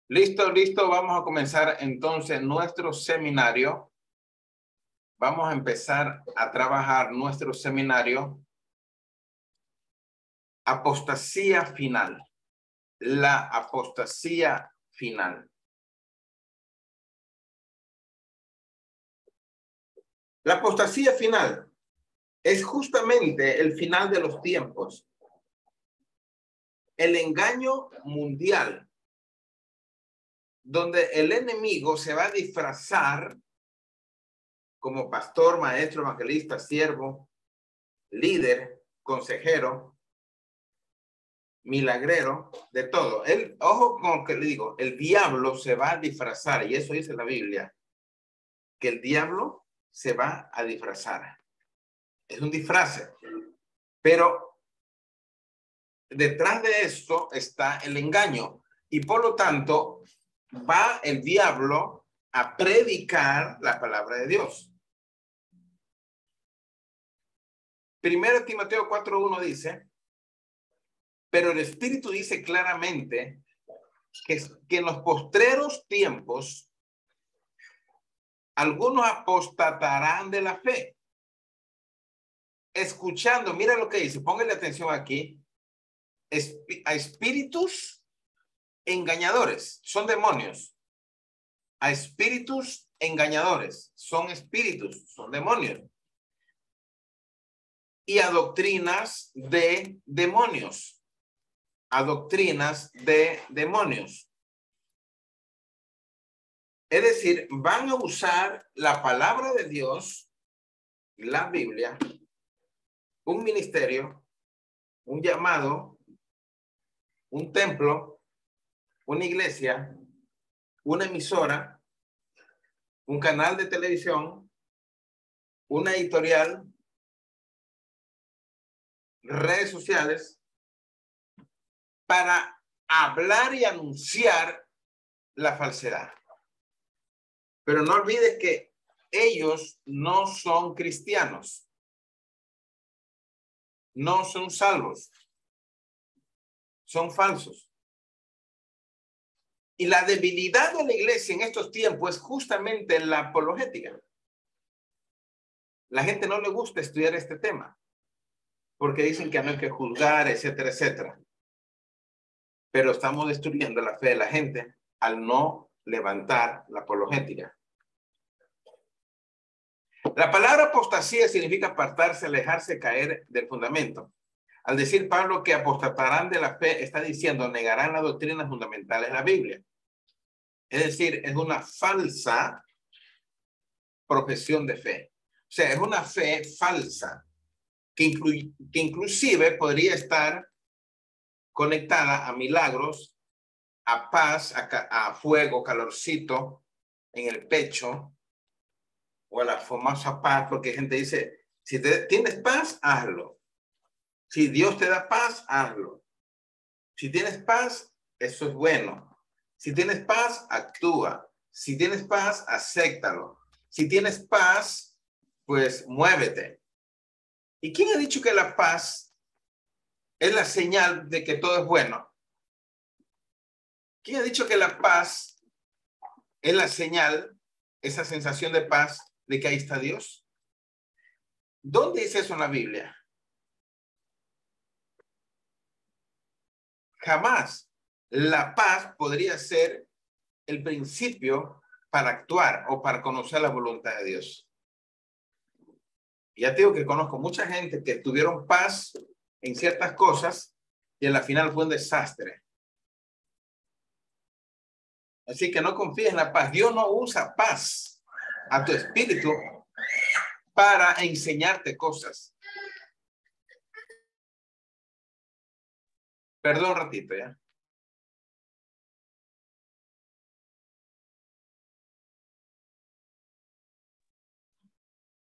Listo, listo. Vamos a comenzar entonces nuestro seminario. Vamos a empezar a trabajar nuestro seminario Apostasía Final. La apostasía final. La apostasía final es justamente el final de los tiempos. El engaño mundial, donde el enemigo se va a disfrazar como pastor, maestro, evangelista, siervo, líder, consejero, milagrero, de todo. Ojo con lo que le digo, el diablo se va a disfrazar, y eso dice la Biblia, que el diablo se va a disfrazar. Es un disfraz, pero detrás de esto está el engaño, y por lo tanto va el diablo a predicar la palabra de Dios. Primero Timoteo 4:1 dice, pero el Espíritu dice claramente que en los postreros tiempos algunos apostatarán de la fe, escuchando, mira lo que dice, póngale atención aquí, a espíritus engañadores, son demonios, a espíritus engañadores, son espíritus, son demonios, y a doctrinas de demonios, a doctrinas de demonios. Es decir, van a usar la palabra de Dios, la Biblia, un ministerio, un llamado, un templo, una iglesia, una emisora, un canal de televisión, una editorial, redes sociales, para hablar y anunciar la falsedad. Pero no olvides que ellos no son cristianos, no son salvos, son falsos. Y la debilidad de la iglesia en estos tiempos es justamente la apologética. La gente no le gusta estudiar este tema porque dicen que no hay que juzgar, etcétera, etcétera. Pero estamos destruyendo la fe de la gente al no levantar la apologética. La palabra apostasía significa apartarse, alejarse, caer del fundamento. Al decir Pablo que apostatarán de la fe, está diciendo negarán las doctrinas fundamentales de la Biblia. Es decir, es una falsa profesión de fe. O sea, es una fe falsa que inclusive podría estar conectada a milagros, a paz, a fuego, calorcito en el pecho, o a la famosa paz, porque gente dice, si tienes paz, hazlo. Si Dios te da paz, hazlo. Si tienes paz, eso es bueno. Si tienes paz, actúa. Si tienes paz, acéptalo. Si tienes paz, pues muévete. ¿Y quién ha dicho que la paz es la señal de que todo es bueno? ¿Quién ha dicho que la paz es la señal, esa sensación de paz, de que ahí está Dios? ¿Dónde dice eso en la Biblia? Jamás. La paz podría ser el principio para actuar o para conocer la voluntad de Dios. Ya te digo que conozco mucha gente que tuvieron paz en ciertas cosas y en la final fue un desastre. Así que no confíes en la paz. Dios no usa paz a tu espíritu para enseñarte cosas. Perdón un ratito, ¿ya?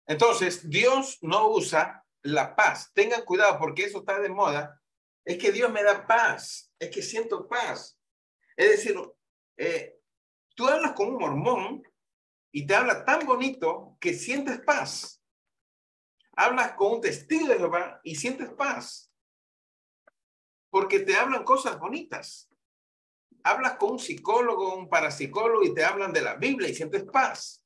Entonces, Dios no usa la paz. Tengan cuidado porque eso está de moda. Es que Dios me da paz. Es que siento paz. Es decir, tú hablas con un mormón y te habla tan bonito que sientes paz. Hablas con un testigo de Jehová y sientes paz. Porque te hablan cosas bonitas. hablas con un psicólogo, un parapsicólogo y te hablan de la Biblia y sientes paz.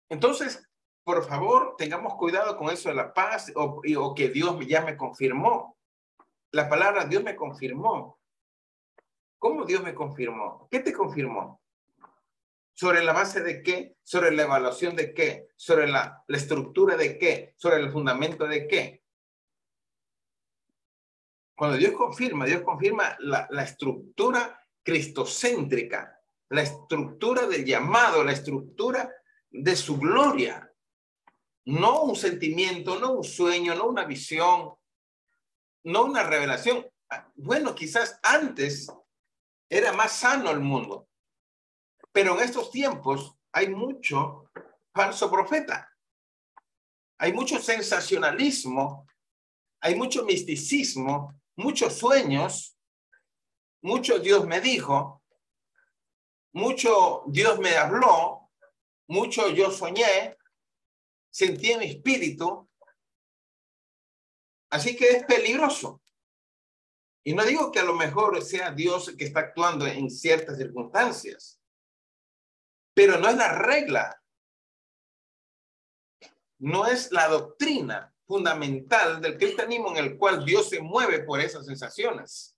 Entonces, por favor, tengamos cuidado con eso de la paz o que Dios ya me confirmó. La palabra Dios me confirmó. ¿Cómo Dios me confirmó? ¿Qué te confirmó? ¿Sobre la base de qué? ¿Sobre la evaluación de qué? ¿Sobre la estructura de qué? ¿Sobre el fundamento de qué? Cuando Dios confirma la estructura cristocéntrica, la estructura del llamado, la estructura de su gloria. No un sentimiento, no un sueño, no una visión, no una revelación. Bueno, quizás antes era más sano el mundo, pero en estos tiempos hay mucho falso profeta. Hay mucho sensacionalismo, hay mucho misticismo, muchos sueños, mucho Dios me dijo, mucho Dios me habló, mucho yo soñé, sentí en mi espíritu. Así que es peligroso. Y no digo que a lo mejor sea Dios que está actuando en ciertas circunstancias, pero no es la regla. No es la doctrina fundamental del cristianismo en el cual Dios se mueve por esas sensaciones.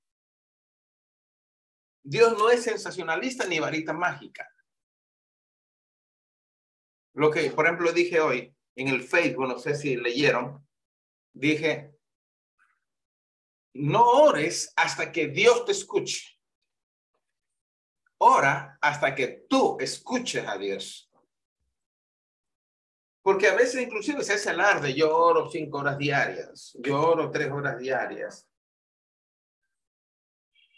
Dios no es sensacionalista ni varita mágica. Lo que, por ejemplo, dije hoy en el Facebook, no sé si leyeron, dije, no ores hasta que Dios te escuche. Ora hasta que tú escuches a Dios. Porque a veces inclusive se hace alarde, yo oro 5 horas diarias, yo oro 3 horas diarias.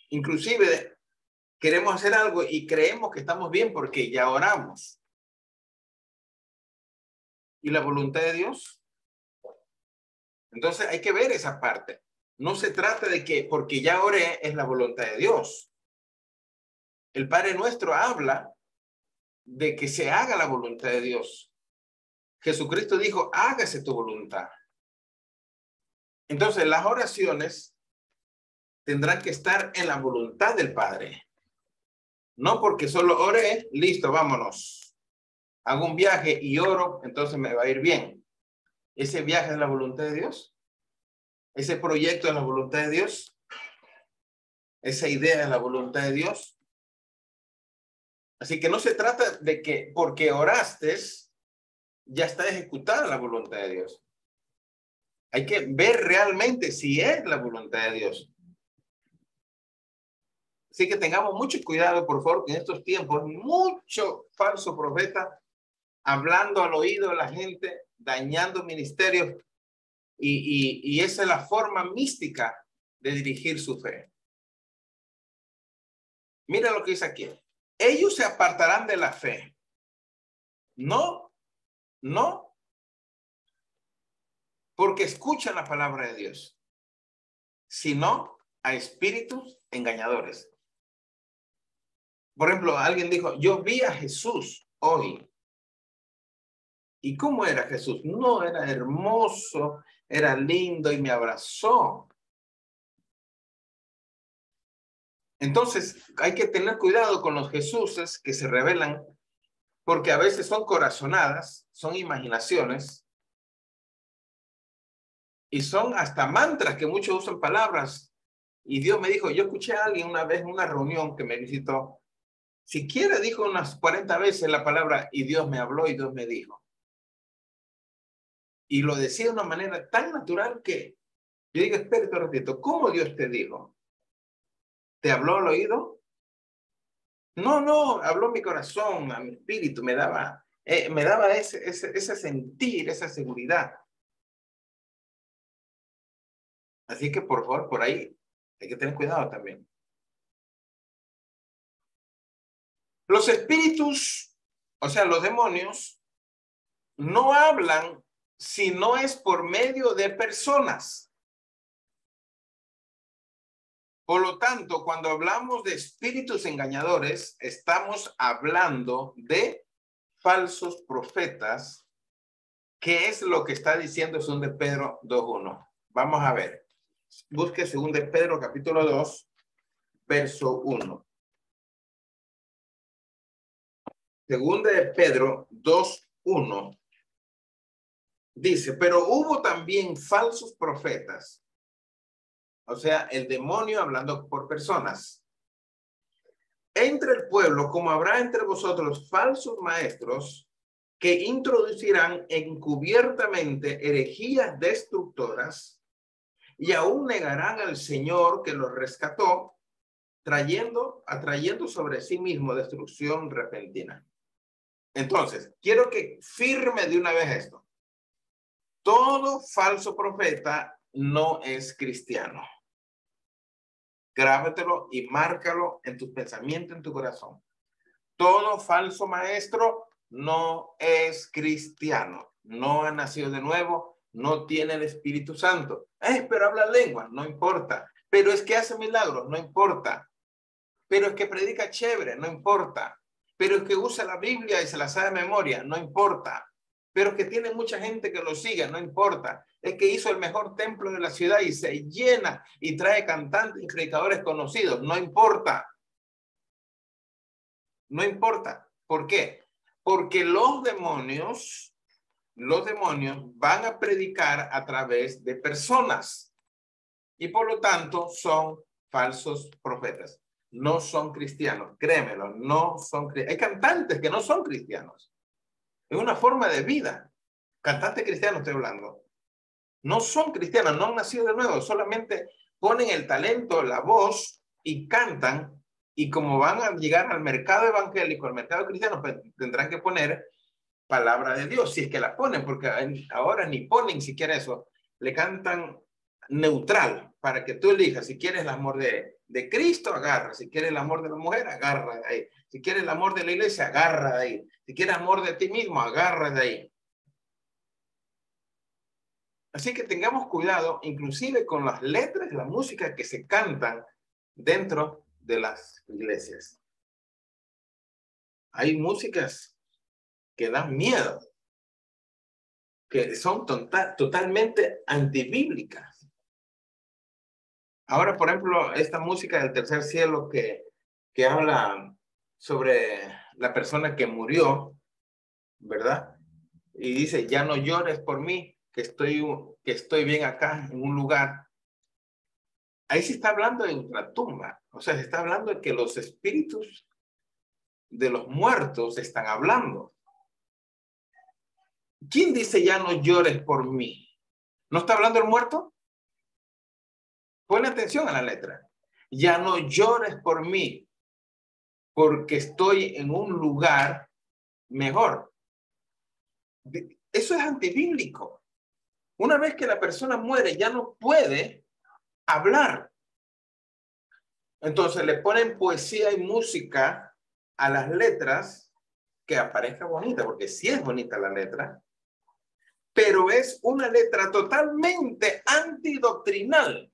Inclusive queremos hacer algo y creemos que estamos bien porque ya oramos. ¿Y la voluntad de Dios? Entonces hay que ver esa parte. No se trata de que porque ya oré es la voluntad de Dios. El Padre Nuestro habla de que se haga la voluntad de Dios. Jesucristo dijo, hágase tu voluntad. Entonces las oraciones tendrán que estar en la voluntad del Padre. No porque solo oré, listo, vámonos. Hago un viaje y oro, entonces me va a ir bien. ¿Ese viaje es la voluntad de Dios? ¿Ese proyecto es la voluntad de Dios? ¿Esa idea es la voluntad de Dios? Así que no se trata de que porque oraste, ya está ejecutada la voluntad de Dios. Hay que ver realmente si es la voluntad de Dios. Así que tengamos mucho cuidado, por favor, que en estos tiempos mucho falso profeta hablando al oído de la gente, dañando ministerios, y esa es la forma mística de dirigir su fe. Mira lo que dice aquí. Ellos se apartarán de la fe. No porque escuchan la palabra de Dios, sino a espíritus engañadores. Por ejemplo, alguien dijo, yo vi a Jesús hoy. ¿Y cómo era Jesús? No, era hermoso, era lindo y me abrazó. Entonces, hay que tener cuidado con los Jesuses que se revelan, porque a veces son corazonadas, son imaginaciones, y son hasta mantras que muchos usan palabras. Y Dios me dijo, yo escuché a alguien una vez en una reunión que me visitó, siquiera dijo unas 40 veces la palabra, y Dios me habló y Dios me dijo. Y lo decía de una manera tan natural que yo digo, espérate un ratito, ¿cómo Dios te dijo? ¿Te habló al oído? No, habló mi corazón, a mi espíritu, me daba ese sentir, esa seguridad. Así que por favor, por ahí hay que tener cuidado también. Los espíritus, o sea, los demonios, no hablan si no es por medio de personas. Por lo tanto, cuando hablamos de espíritus engañadores, estamos hablando de falsos profetas, que es lo que está diciendo 2 de Pedro 2:1. Vamos a ver. Busque 2 de Pedro, capítulo 2, verso 1. 2 de Pedro 2, 1. Dice, pero hubo también falsos profetas. O sea, el demonio hablando por personas. Entre el pueblo, como habrá entre vosotros falsos maestros que introducirán encubiertamente herejías destructoras y aún negarán al Señor que los rescató, atrayendo sobre sí mismo destrucción repentina. Entonces, quiero que firme de una vez esto. Todo falso profeta no es cristiano. Grábatelo y márcalo en tu pensamiento, en tu corazón. Todo falso maestro no es cristiano. No ha nacido de nuevo, no tiene el Espíritu Santo. Pero habla lengua, no importa. Pero es que hace milagros, no importa. Pero es que predica chévere, no importa. Pero es que usa la Biblia y se la sabe de memoria, no importa. Pero es que tiene mucha gente que lo sigue, no importa. Es que hizo el mejor templo de la ciudad y se llena y trae cantantes y predicadores conocidos, no importa. No importa. ¿Por qué? Porque los demonios van a predicar a través de personas y por lo tanto son falsos profetas. No son cristianos, créemelo, no son cristianos. Hay cantantes que no son cristianos. Es una forma de vida. Cantantes cristianos estoy hablando. No son cristianos, no han nacido de nuevo, solamente ponen el talento, la voz y cantan. Y como van a llegar al mercado evangélico, al mercado cristiano, pues tendrán que poner palabra de Dios, si es que la ponen, porque ahora ni ponen siquiera eso. Le cantan neutral para que tú elijas. Si quieres el amor de Cristo, agarra. Si quieres el amor de la mujer, agarra de ahí. Si quieres el amor de la iglesia, agarra de ahí. Si quieres amor de ti mismo, agarra de ahí. Así que tengamos cuidado, inclusive con las letras de la música que se cantan dentro de las iglesias. Hay músicas que dan miedo, que son totalmente antibíblicas. Ahora, por ejemplo, esta música del tercer cielo que habla sobre la persona que murió, ¿verdad? Y dice, ya no llores por mí, que estoy bien acá en un lugar. Ahí se está hablando de ultratumba. O sea, se está hablando de que los espíritus de los muertos están hablando. ¿Quién dice ya no llores por mí? ¿No está hablando el muerto? Pone atención a la letra. Ya no llores por mí, porque estoy en un lugar mejor. Eso es antibíblico. Una vez que la persona muere, ya no puede hablar. Entonces le ponen poesía y música a las letras que aparezca bonita, porque sí es bonita la letra, pero es una letra totalmente antidoctrinal.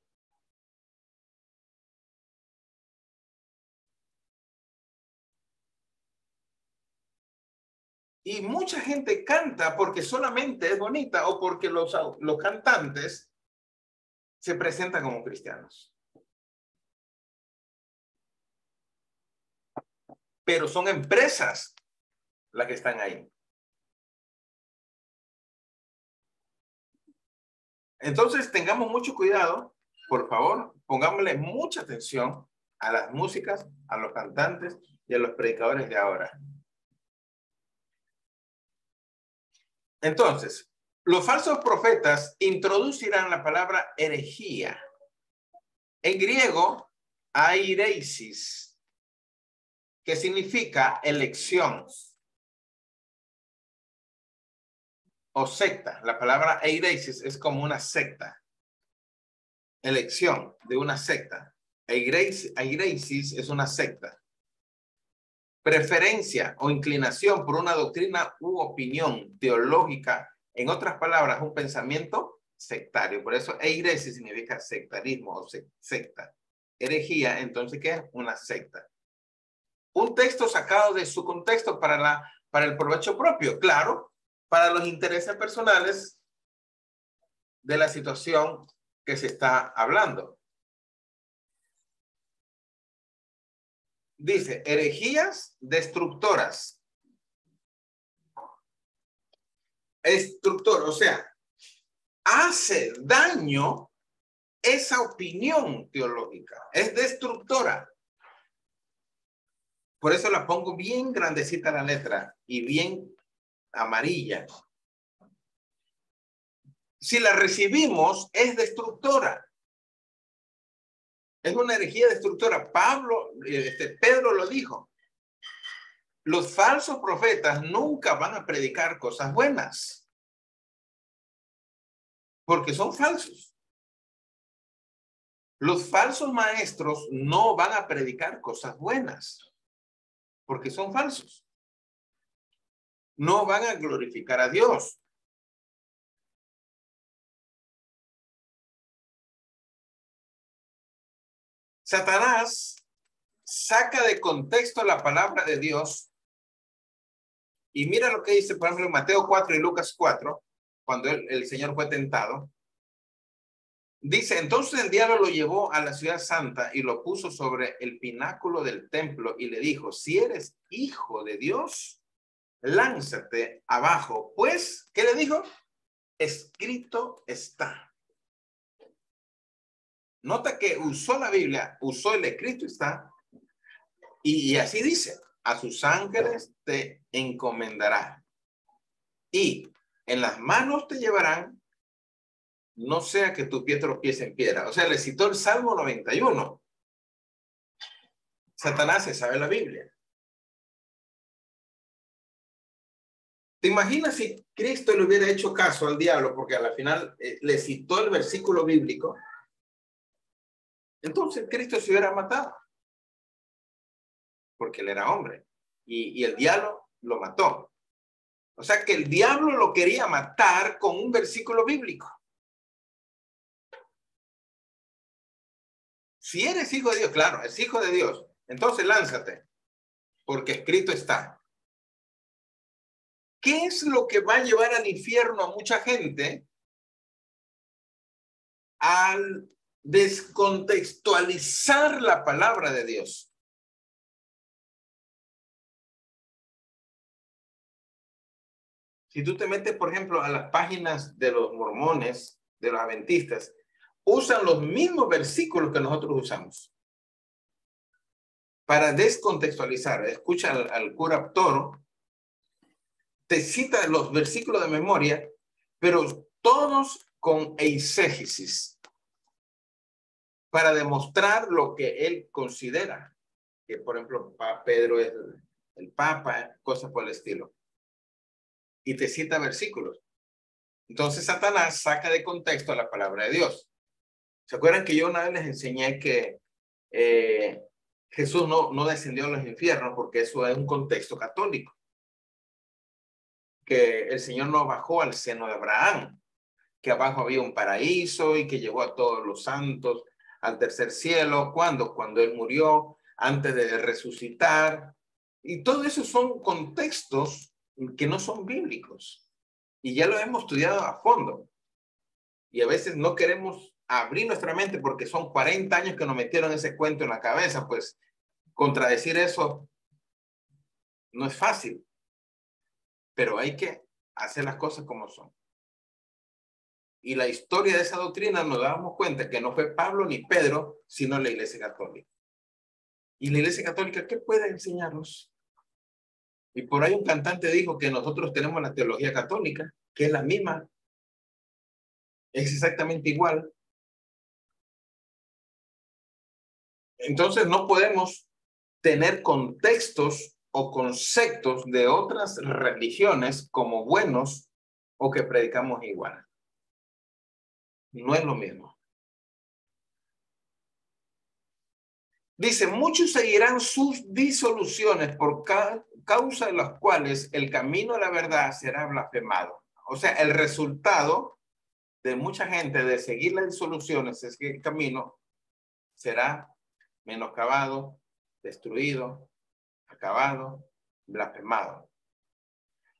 Y mucha gente canta porque solamente es bonita o porque los cantantes se presentan como cristianos. Pero son empresas las que están ahí. Entonces tengamos mucho cuidado, por favor, pongámosle mucha atención a las músicas, a los cantantes y a los predicadores de ahora. Entonces, los falsos profetas introducirán la palabra herejía. En griego, aireisis, que significa elección o secta. La palabra aireisis es como una secta. Elección de una secta. Aireisis es una secta. Preferencia o inclinación por una doctrina u opinión teológica. En otras palabras, un pensamiento sectario. Por eso eiresis significa sectarismo o secta. Herejía, entonces, ¿qué es? Una secta. Un texto sacado de su contexto para el provecho propio, claro, para los intereses personales de la situación que se está hablando. Dice, herejías destructoras. Destructor, o sea, hace daño esa opinión teológica. Es destructora. Por eso la pongo bien grandecita la letra y bien amarilla. Si la recibimos, es destructora. Es una herejía destructora. Pedro lo dijo. Los falsos profetas nunca van a predicar cosas buenas. Porque son falsos. Los falsos maestros no van a predicar cosas buenas. Porque son falsos. No van a glorificar a Dios. Satanás saca de contexto la palabra de Dios y mira lo que dice, por ejemplo, en Mateo 4 y Lucas 4, cuando el Señor fue tentado. Dice, entonces el diablo lo llevó a la ciudad santa y lo puso sobre el pináculo del templo y le dijo, si eres hijo de Dios, lánzate abajo. Pues, ¿qué le dijo? Escrito está. Nota que usó la Biblia, usó el escrito está, y así dice, a sus ángeles te encomendará, y en las manos te llevarán, no sea que tu pie tropiece en piedra. O sea, le citó el Salmo 91. Satanás se sabe la Biblia. ¿Te imaginas si Cristo le hubiera hecho caso al diablo, porque a la final le citó el versículo bíblico? Entonces Cristo se hubiera matado, porque él era hombre, y el diablo lo mató. O sea que el diablo lo quería matar con un versículo bíblico. Si eres hijo de Dios, claro, es hijo de Dios, entonces lánzate, porque escrito está. ¿Qué es lo que va a llevar al infierno a mucha gente? Al descontextualizar la palabra de Dios. Si tú te metes, por ejemplo, a las páginas de los mormones, de los adventistas, usan los mismos versículos que nosotros usamos para descontextualizar. Escucha al cura Toro, te cita los versículos de memoria, pero todos con eisegesis, para demostrar lo que él considera, que por ejemplo Pedro es el Papa, cosas por el estilo, y te cita versículos. Entonces Satanás saca de contexto la palabra de Dios. ¿Se acuerdan que yo una vez les enseñé que Jesús no descendió a los infiernos, porque eso es un contexto católico? Que el Señor no bajó al seno de Abraham, que abajo había un paraíso y que llevó a todos los santos al tercer cielo. ¿Cuándo? Cuando él murió, antes de resucitar. Y todo eso son contextos que no son bíblicos. Y ya lo hemos estudiado a fondo. Y a veces no queremos abrir nuestra mente porque son 40 años que nos metieron ese cuento en la cabeza. Pues contradecir eso no es fácil. Pero hay que hacer las cosas como son. Y la historia de esa doctrina nos damos cuenta que no fue Pablo ni Pedro, sino la Iglesia Católica. ¿Y la Iglesia Católica qué puede enseñarnos? Y por ahí un cantante dijo que nosotros tenemos la teología católica, que es la misma, es exactamente igual. Entonces no podemos tener contextos o conceptos de otras religiones como buenos o que predicamos igual. No es lo mismo. Dice, muchos seguirán sus disoluciones por causa de las cuales el camino a la verdad será blasfemado. O sea, el resultado de mucha gente de seguir las disoluciones es que el camino será menoscabado, destruido, acabado, blasfemado.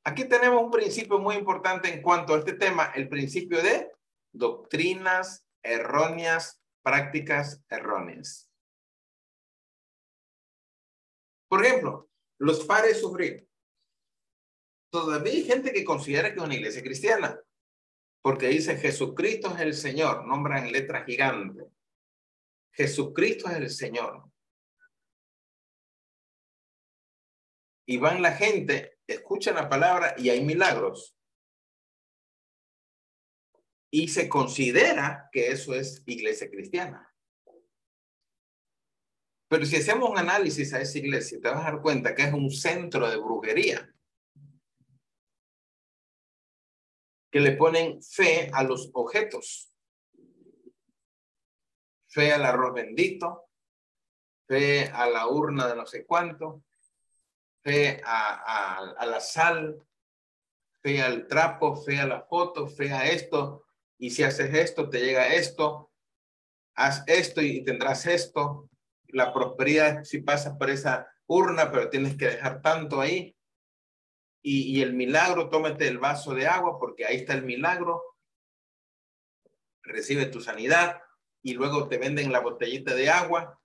Aquí tenemos un principio muy importante en cuanto a este tema, el principio de doctrinas erróneas, prácticas erróneas. Por ejemplo, los pares sufrir. Todavía hay gente que considera que es una iglesia cristiana, porque dice Jesucristo es el Señor, nombran en letra gigante. Jesucristo es el Señor. Y van la gente, escuchan la palabra y hay milagros. Y se considera que eso es iglesia cristiana. Pero si hacemos un análisis a esa iglesia, te vas a dar cuenta que es un centro de brujería. Que le ponen fe a los objetos. Fe al arroz bendito, fe a la urna de no sé cuánto, fe a la sal, fe al trapo, fe a la foto, fe a esto. Y si haces esto, te llega esto. Haz esto y tendrás esto. La prosperidad si pasas por esa urna, pero tienes que dejar tanto ahí. Y el milagro, tómate el vaso de agua porque ahí está el milagro. Recibe tu sanidad y luego te venden la botellita de agua.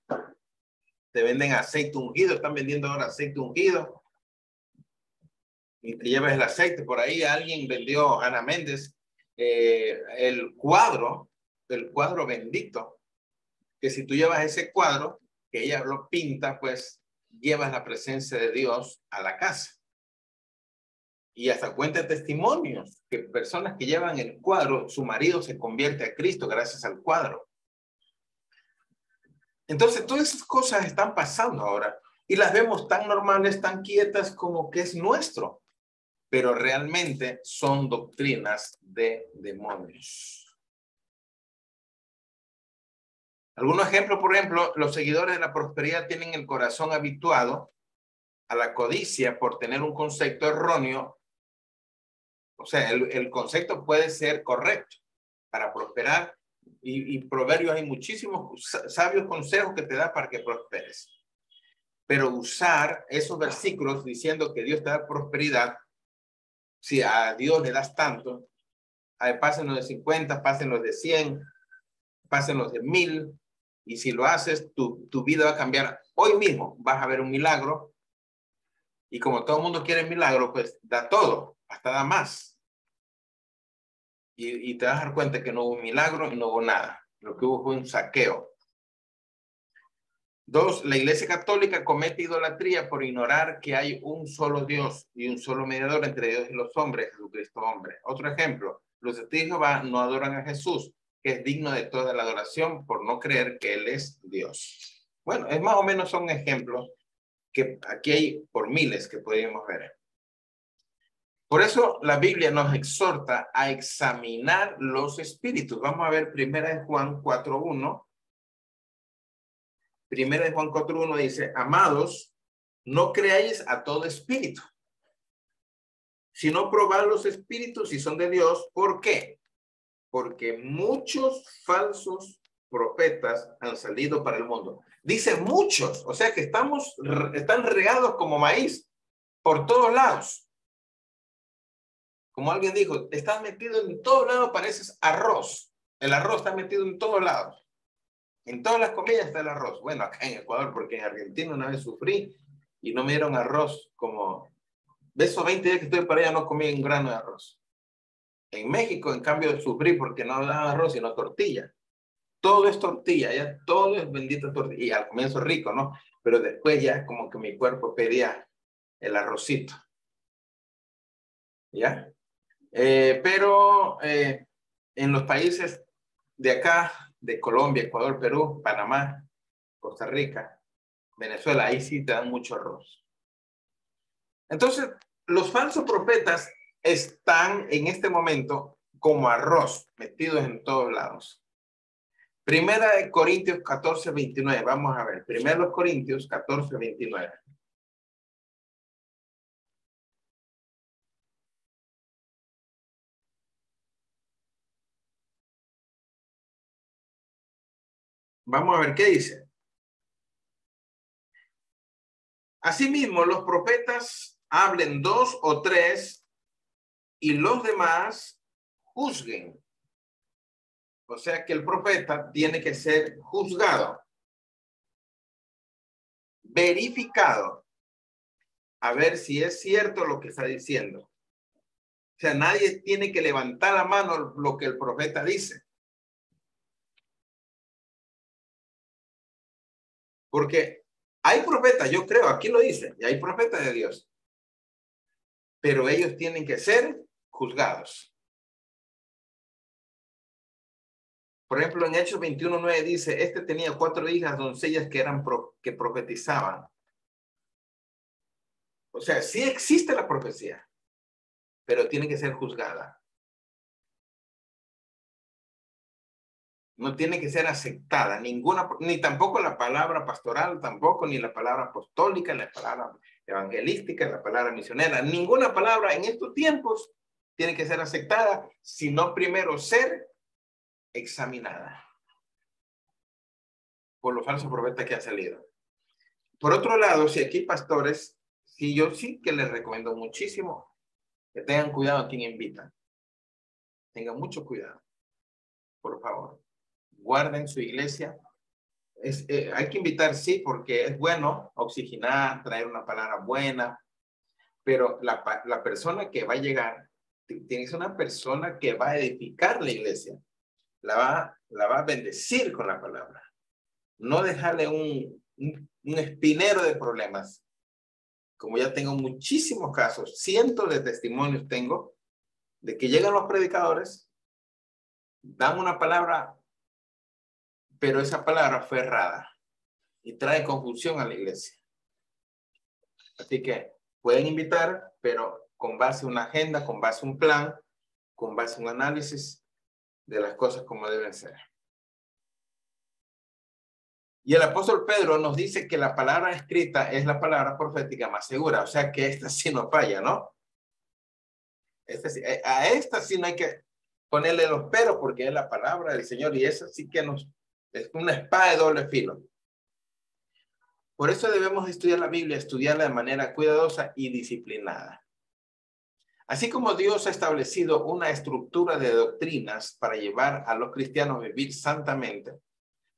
Te venden aceite ungido. Están vendiendo ahora aceite ungido. Y te llevas el aceite. Por ahí alguien vendió, Ana Méndez, el cuadro bendito. Que si tú llevas ese cuadro, que ella lo pinta, pues llevas la presencia de Dios a la casa. Y hasta cuenta testimonios que personas que llevan el cuadro, su marido se convierte a Cristo gracias al cuadro. Entonces, todas esas cosas están pasando ahora y las vemos tan normales, tan quietas como que es nuestro, pero realmente son doctrinas de demonios. Algunos ejemplos, por ejemplo, los seguidores de la prosperidad tienen el corazón habituado a la codicia por tener un concepto erróneo. O sea, el concepto puede ser correcto para prosperar y proverbios hay muchísimos sabios consejos que te da para que prosperes. Pero usar esos versículos diciendo que Dios te da prosperidad, si a Dios le das tanto, pasen los de 50, pasen los de 100, pasen los de 1000, y si lo haces, tu vida va a cambiar. Hoy mismo vas a ver un milagro, y como todo el mundo quiere milagro, pues da todo, hasta da más. Y te vas a dar cuenta que no hubo un milagro y no hubo nada. Lo que hubo fue un saqueo. 2, la Iglesia Católica comete idolatría por ignorar que hay un solo Dios y un solo mediador entre Dios y los hombres, Jesucristo hombre. Otro ejemplo, los testigos de Jehová no adoran a Jesús, que es digno de toda la adoración por no creer que Él es Dios. Bueno, es más o menos son ejemplos que aquí hay por miles que podríamos ver. Por eso la Biblia nos exhorta a examinar los espíritus. Vamos a ver 1 Juan 4:1. 1 Juan 4:1 dice, amados, no creáis a todo espíritu, sino probad los espíritus si son de Dios. ¿Por qué? Porque muchos falsos profetas han salido para el mundo. Dice muchos, o sea que están regados como maíz por todos lados. Como alguien dijo, estás metido en todos lados, pareces arroz. El arroz está metido en todos lados. En todas las comidas está el arroz. Bueno, acá en Ecuador, porque en Argentina una vez sufrí y no me dieron arroz como... De esos 20 días que estoy para allá no comí un grano de arroz. En México, en cambio, sufrí porque no daban arroz, sino tortilla. Todo es tortilla, ya todo es bendita tortilla. Y al comienzo rico, ¿no? Pero después ya como que mi cuerpo pedía el arrocito. ¿Ya? Pero en los países de acá, de Colombia, Ecuador, Perú, Panamá, Costa Rica, Venezuela, ahí sí te dan mucho arroz. Entonces, los falsos profetas están en este momento como arroz, metidos en todos lados. Primera de Corintios 14:29, vamos a ver. Primera de Corintios 14:29. Vamos a ver qué dice. Asimismo, los profetas hablen 2 o 3 y los demás juzguen. O sea que el profeta tiene que ser juzgado, verificado, a ver si es cierto lo que está diciendo. O sea, nadie tiene que levantar la mano lo que el profeta dice. Porque hay profetas, yo creo, aquí lo dice, y hay profetas de Dios. Pero ellos tienen que ser juzgados. Por ejemplo, en Hechos 21:9 dice, este tenía 4 hijas doncellas que profetizaban. O sea, sí existe la profecía, pero tiene que ser juzgada. No tiene que ser aceptada ninguna, ni tampoco la palabra pastoral, tampoco, ni la palabra apostólica, ni la palabra evangelística, la palabra misionera. Ninguna palabra en estos tiempos tiene que ser aceptada, sino primero ser examinada por los falsos profetas que han salido. Por otro lado, si aquí pastores, si yo sí que les recomiendo muchísimo que tengan cuidado a quien invitan. Tengan mucho cuidado, por favor. Guarden su iglesia. Hay que invitar, sí, porque es bueno oxigenar, traer una palabra buena, pero la persona que va a llegar tiene que ser una persona que va a edificar la iglesia, la va a bendecir con la palabra, no dejarle un espinero de problemas. Como ya tengo muchísimos casos, cientos de testimonios tengo, de que llegan los predicadores, dan una palabra, pero esa palabra fue errada y trae confusión a la iglesia. Así que pueden invitar, pero con base a una agenda, con base a un plan, con base a un análisis de las cosas como deben ser. Y el apóstol Pedro nos dice que la palabra escrita es la palabra profética más segura, o sea que esta sí no falla, ¿no? A esta sí no hay que ponerle los peros porque es la palabra del Señor y esa sí que es una espada de doble filo. Por eso debemos estudiar la Biblia, estudiarla de manera cuidadosa y disciplinada. Así como Dios ha establecido una estructura de doctrinas para llevar a los cristianos a vivir santamente,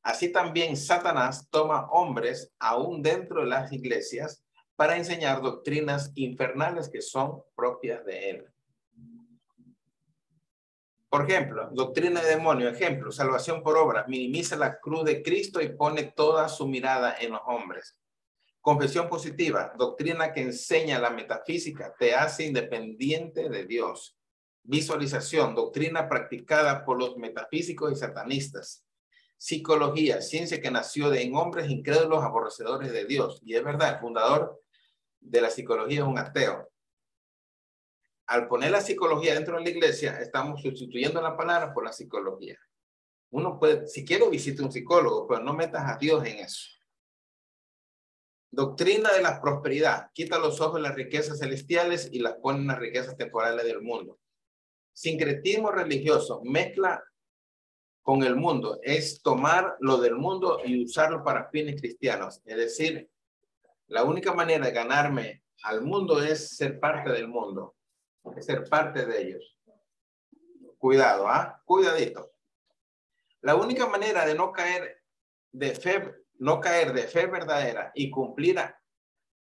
así también Satanás toma hombres aún dentro de las iglesias para enseñar doctrinas infernales que son propias de él. Por ejemplo, doctrina de demonio, ejemplo, salvación por obras, minimiza la cruz de Cristo y pone toda su mirada en los hombres. Confesión positiva, doctrina que enseña la metafísica, te hace independiente de Dios. Visualización, doctrina practicada por los metafísicos y satanistas. Psicología, ciencia que nació en hombres incrédulos aborrecedores de Dios. Y es verdad, el fundador de la psicología es un ateo. Al poner la psicología dentro de la iglesia, estamos sustituyendo la palabra por la psicología. Uno puede, si quiere, visite un psicólogo, pero no metas a Dios en eso. Doctrina de la prosperidad. Quita los ojos de las riquezas celestiales y las pone en las riquezas temporales del mundo. Sincretismo religioso. Mezcla con el mundo. Es tomar lo del mundo y usarlo para fines cristianos. Es decir, la única manera de ganarme al mundo es ser parte del mundo. Es ser parte de ellos. Cuidado, cuidadito. La única manera de no caer de fe verdadera y cumplir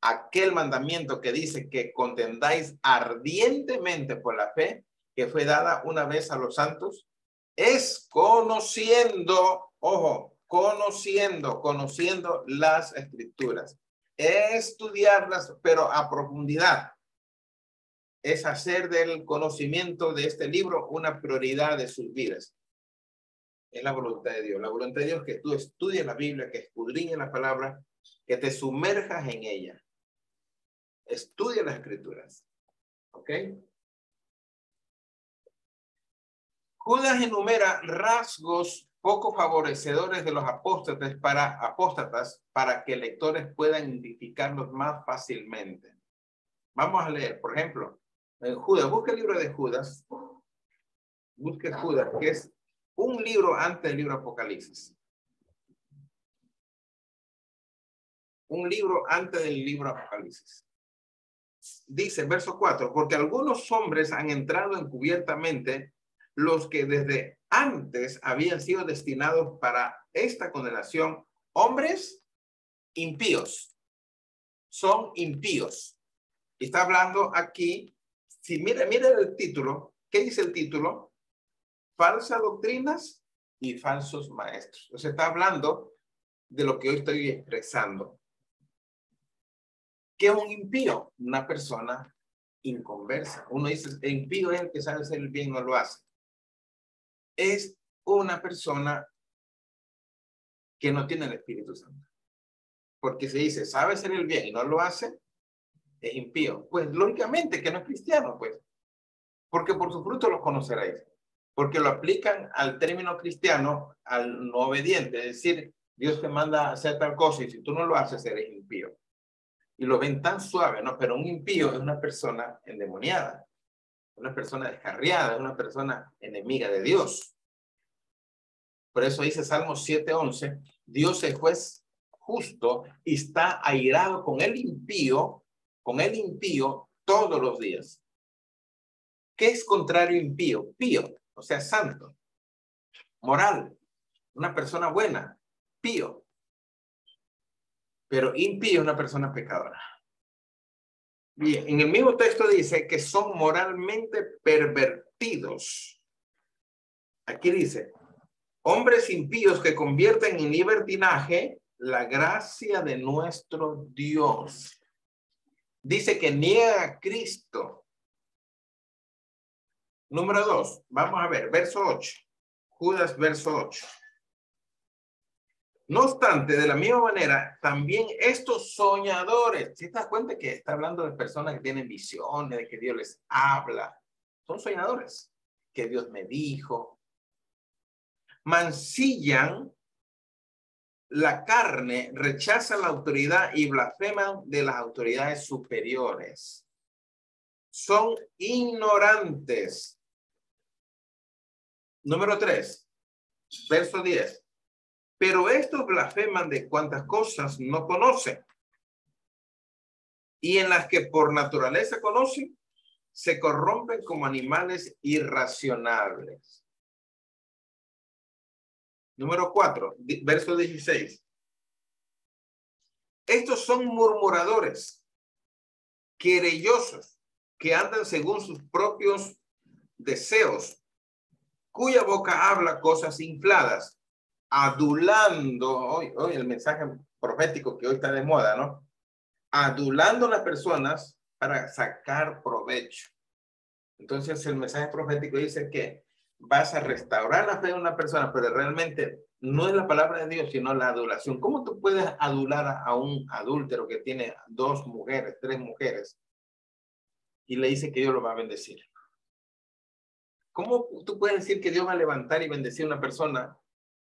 aquel mandamiento que dice que contendáis ardientemente por la fe que fue dada una vez a los santos, es conociendo, ojo, conociendo las escrituras, estudiarlas, pero a profundidad. Es hacer del conocimiento de este libro una prioridad de sus vidas. Es la voluntad de Dios. La voluntad de Dios es que tú estudies la Biblia, que escudriñes la palabra, que te sumerjas en ella. Estudia las escrituras. ¿Ok? Judas enumera rasgos poco favorecedores de los apóstatas para que lectores puedan identificarlos más fácilmente. Vamos a leer, por ejemplo, en Judas. Busca el libro de Judas. Busque Judas, que es un libro antes del libro Apocalipsis. Un libro antes del libro Apocalipsis. Dice, verso 4, porque algunos hombres han entrado encubiertamente, los que desde antes habían sido destinados para esta condenación hombres impíos. Son impíos. Y está hablando aquí, si mira el título, ¿qué dice el título? Falsas doctrinas y falsos maestros. O sea, está hablando de lo que hoy estoy expresando. ¿Qué es un impío? Una persona inconversa. Uno dice, el impío es el que sabe hacer el bien y no lo hace. Es una persona que no tiene el Espíritu Santo. Porque se dice, sabe hacer el bien y no lo hace, es impío. Pues lógicamente que no es cristiano, pues. Porque por su fruto los conoceréis. Porque lo aplican al término cristiano, al no obediente. Es decir, Dios te manda a hacer tal cosa y si tú no lo haces, eres impío. Y lo ven tan suave, ¿no? Pero un impío es una persona endemoniada, una persona descarriada, una persona enemiga de Dios. Por eso dice Salmo 7:11, Dios es juez justo y está airado con el impío todos los días. ¿Qué es contrario a impío? Pío, o sea, santo, moral, una persona buena, pío. Pero impío es una persona pecadora. Bien, en el mismo texto dice que son moralmente pervertidos. Aquí dice, hombres impíos que convierten en libertinaje la gracia de nuestro Dios. Dice que niega a Cristo. Número 2, vamos a ver, verso 8. Judas, verso 8. No obstante, de la misma manera, también estos soñadores, ¿sí te das cuenta que está hablando de personas que tienen visiones, de que Dios les habla? Son soñadores, que Dios me dijo. Mancillan la carne, rechazan la autoridad y blasfeman de las autoridades superiores. Son ignorantes. Número 3, verso 10. Pero estos blasfeman de cuantas cosas no conocen. Y en las que por naturaleza conocen, se corrompen como animales irracionales. Número 4, verso 16. Estos son murmuradores, querellosos, que andan según sus propios deseos, cuya boca habla cosas infladas, adulando, hoy el mensaje profético que hoy está de moda, ¿no? Adulando a las personas para sacar provecho. Entonces el mensaje profético dice que vas a restaurar la fe de una persona, pero realmente no es la palabra de Dios, sino la adulación. ¿Cómo tú puedes adular a un adúltero que tiene 2 mujeres, 3 mujeres y le dice que Dios lo va a bendecir? ¿Cómo tú puedes decir que Dios va a levantar y bendecir a una persona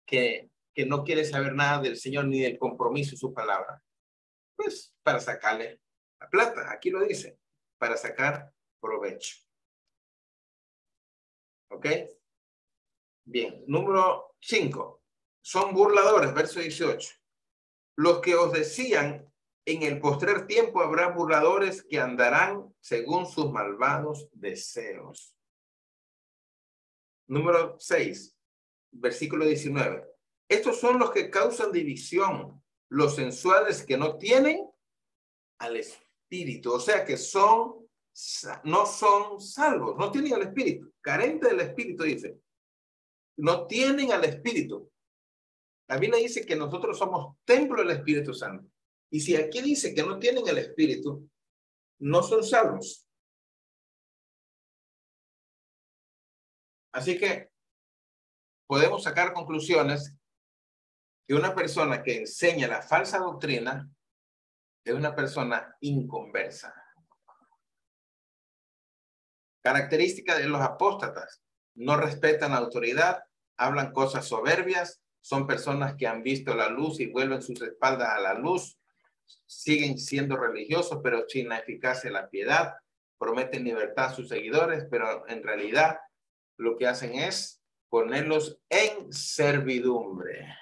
que no quiere saber nada del Señor ni del compromiso de su palabra? Pues para sacarle la plata, aquí lo dice, para sacar provecho. ¿Ok? Bien, número 5. Son burladores, verso 18. Los que os decían, en el postrer tiempo habrá burladores que andarán según sus malvados deseos. Número 6, versículo 19. Estos son los que causan división, los sensuales que no tienen al Espíritu, o sea que no son salvos, no tienen al Espíritu, carente del Espíritu, dice. No tienen al Espíritu. La Biblia dice que nosotros somos templo del Espíritu Santo. Y si aquí dice que no tienen el Espíritu, no son salvos. Así que podemos sacar conclusiones que una persona que enseña la falsa doctrina es una persona inconversa. Característica de los apóstatas: no respetan la autoridad, hablan cosas soberbias, son personas que han visto la luz y vuelven sus espaldas a la luz, siguen siendo religiosos pero sin la eficacia de la piedad, prometen libertad a sus seguidores, pero en realidad lo que hacen es ponerlos en servidumbre.